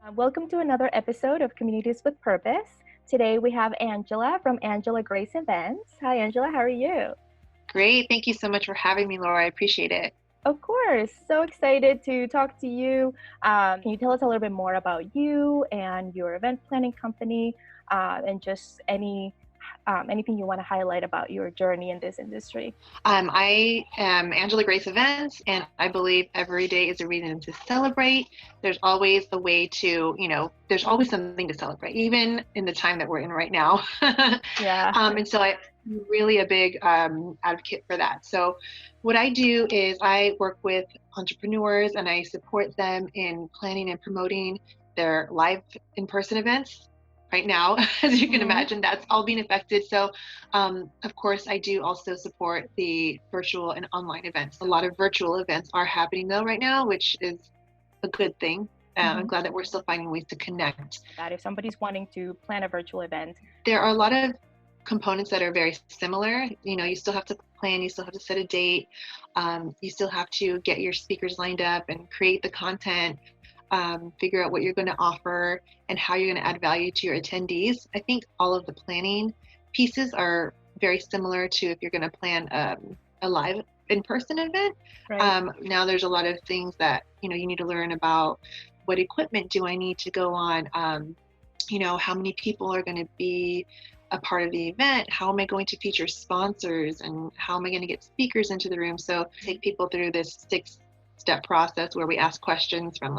Welcome to another episode of Communities with Purpose. Today we have Angela from Angela Grace Events. Hi, Angela. How are you? Great. Thank you so much for having me, Laura. I appreciate it. Of course. So excited to talk to you. Can you tell us a little bit more about you and your event planning company, and just anything you want to highlight about your journey in this industry? I am Angela Grace Events, and I believe every day is a reason to celebrate. There's always a way to, there's always something to celebrate, even in the time that we're in right now. Yeah. And so I'm really a big advocate for that. So what I do is I work with entrepreneurs and I support them in planning and promoting their live in-person events. Right now, as you can imagine, that's all being affected. So, of course, I do also support the virtual and online events. A lot of virtual events are happening though right now, which is a good thing. I'm glad that we're still finding ways to connect. That if somebody's wanting to plan a virtual event, there are a lot of components that are very similar. You still have to plan, you still have to set a date, you still have to get your speakers lined up and create the content. Figure out what you're going to offer and how you're going to add value to your attendees. I think all of the planning pieces are very similar to if you're going to plan a live in-person event. right? Now there's a lot of things that you need to learn about. What equipment do I need to go on? How many people are going to be a part of the event? How am I going to feature sponsors, and how am I going to get speakers into the room? So take people through this 6-step process where we ask questions from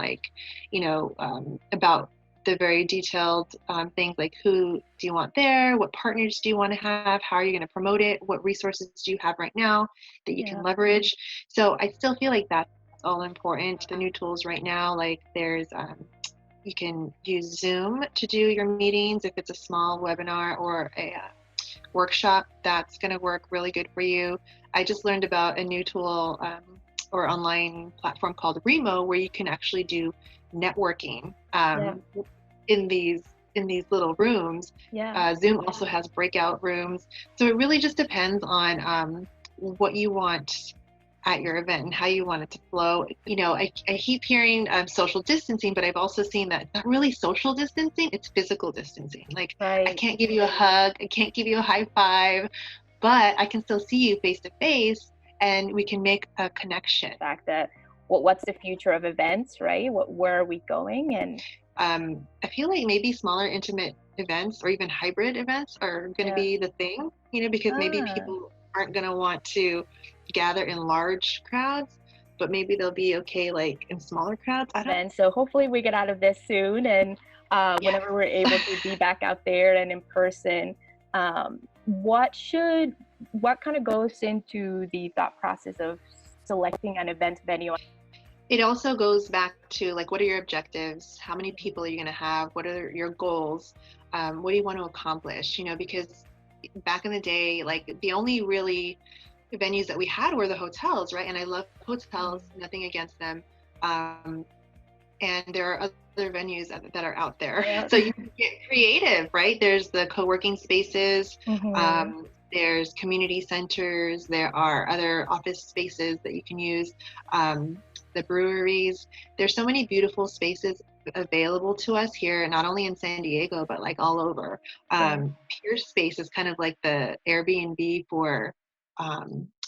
about the very detailed things like who do you want there, what partners do you want to have, how are you going to promote it, what resources do you have right now that you can leverage. So I still feel like that's all important. The new tools right now, like there's you can use Zoom to do your meetings if it's a small webinar or a workshop. That's going to work really good for you. I just learned about a new tool or online platform called Remo, where you can actually do networking in these little rooms. Zoom also has breakout rooms. So it really just depends on what you want at your event and how you want it to flow. I keep hearing social distancing, but I've also seen that it's not really social distancing, it's physical distancing. Like I can't give you a hug, I can't give you a high five, but I can still see you face to face and we can make a connection. The fact that what's the future of events, right? Where are we going? And I feel like maybe smaller intimate events or even hybrid events are going to be the thing, because maybe people aren't going to want to gather in large crowds, but maybe they'll be okay like in smaller crowds. And so hopefully we get out of this soon, and whenever we're able to be back out there and in person, what kind of goes into the thought process of selecting an event venue? It also goes back to like, what are your objectives? How many people are you going to have? What are your goals? What do you want to accomplish? Because back in the day, like the only really venues that we had were the hotels, right? And I love hotels, nothing against them. And there are other venues that are out there. So you can get creative, right? There's the co-working spaces, there's community centers, there are other office spaces that you can use, the breweries. There's so many beautiful spaces available to us here, not only in San Diego, but like all over. Peer Space is kind of like the Airbnb for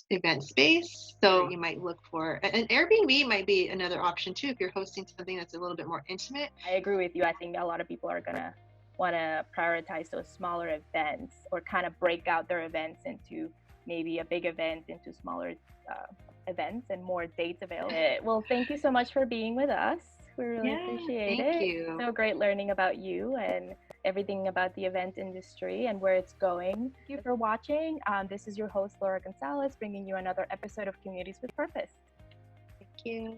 event space. So you might look for an Airbnb might be another option too if you're hosting something that's a little bit more intimate. I agree with you. I think a lot of people are gonna want to prioritize those smaller events, or kind of break out their events into maybe a big event into smaller events and more dates available. Well, thank you so much for being with us. We really appreciate it. Thank you. So great learning about you and everything about the event industry and where it's going. Thank you for watching. This is your host, Laura Gonzalez, bringing you another episode of Communities with Purpose. Thank you.